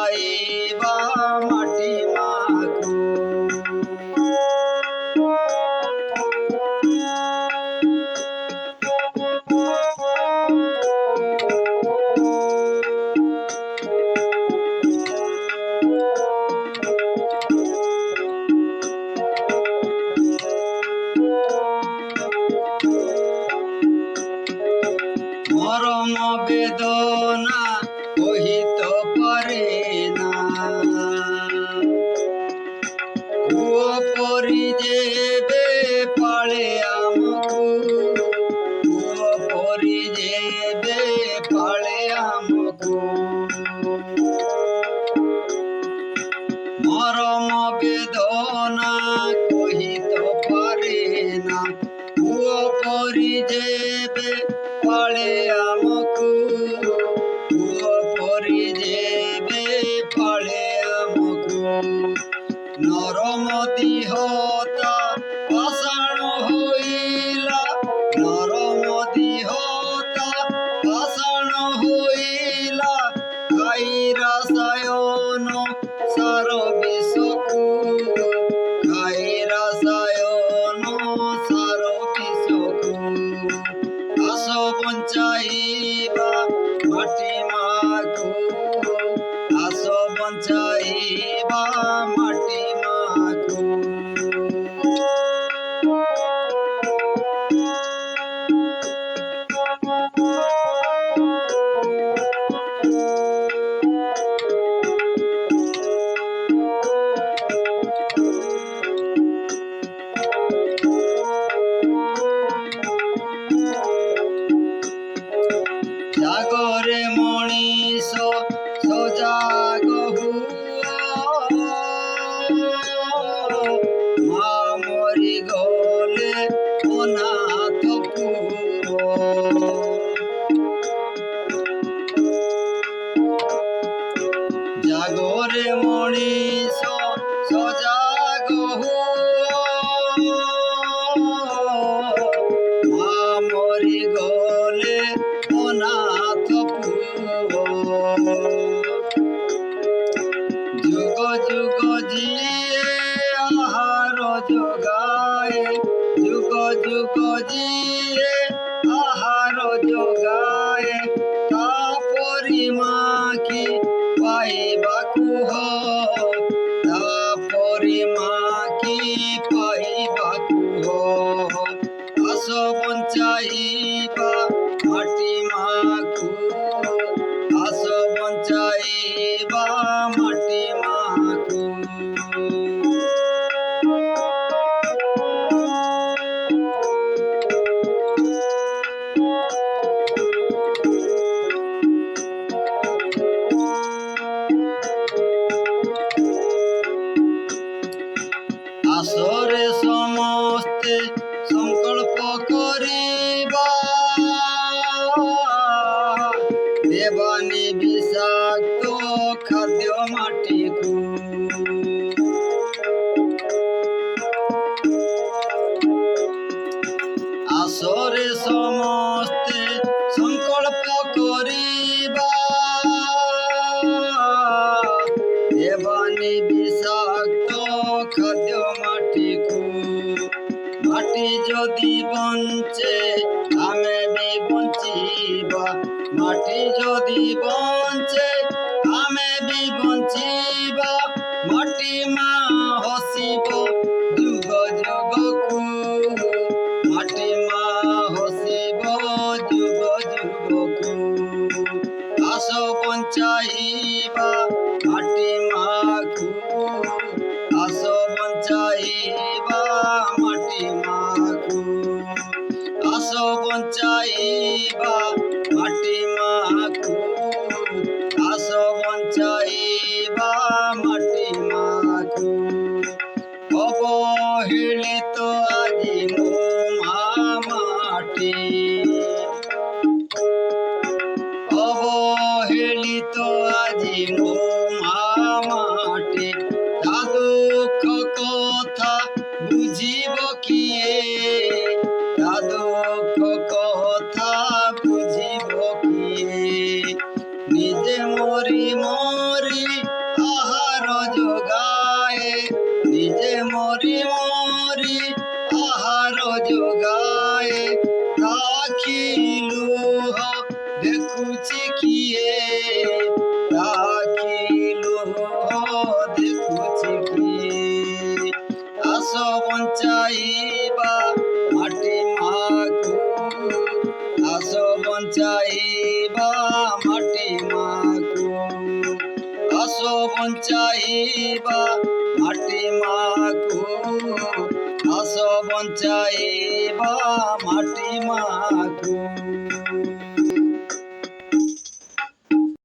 বঞ্চাইবা মাটি মাখো। মরম বেদনা কহিত পারে না, কুয়ো পরি যেবে পালে আমকু, কুয়ো পরি যেবে পালে আমকু। মরম বেদনা কহিত পারে না, কুয়ো পরি যেবে পালে আমকু, কুয়ো পরি যেবে পালে আমকু। নরম দেহতা পাষাণ হইলা, নরম দেহতা পাষাণ হইলা, খাই রাসায়ন সার বিষকু, খাই রাসায়ন সার বিষকু। আস বঞ্চাইবা মাটি মাখো, আস বঞ্চাইবা মাটি মাখো। জাগরে মଣିষ সজাগ হুয়া, মা মরি গলে অনাথ পুয়। জাগরে মনিষ সজাগ হুয়া, মা মরি গলে অনাথ পুয়। যুগ যুগ জিয়ে আহার যোগায়, যুগ যুগ জিয়ে আহার যোগায়, তা পরিমাখি পাইবাকু হয়, তা পরিমাখি পাইবাকু হয়। আস বঞ্চাইবা মাটি মাখো, আস বঞ্চাইবা মাটি মাখো। আসরে সমস্তে সংকল্প করিবা, দেবানি বিষাক্ত খাদ্য মাটিকু। আসরে সমস্তে সংকল্প করিবা, দেবানি বিষাক্ত খাদ্য মাটিকু। মাটি যদি বঞ্চে আমি বি বঞ্চিবা, মাটি যদি বঞ্চে আমি বি বঞ্চিবা। মাটি মা হসিব যুগ যুগকু, মাটি মা হসিব যুগ যুগকু। আস বঞ্চাইবা মাটি মাখো, আস বঞ্চাইবা মাটি মাখো, আস বঞ্চাইবা মাটি মাখো, আস বঞ্চাইবা মাটি মাখো। অবহেলিত আজি মো মা মাটি, অবহেলিত আজি মো মা মাটি। তা দুঃখ কথা বুঝিব কিয়ে, তা দুঃখ কথা বুঝিব কিয়ে। নিজে মরি মরি বঞ্চাইবা মাটি মাগো, ঘাস বঞ্চাইবা মাটি মা।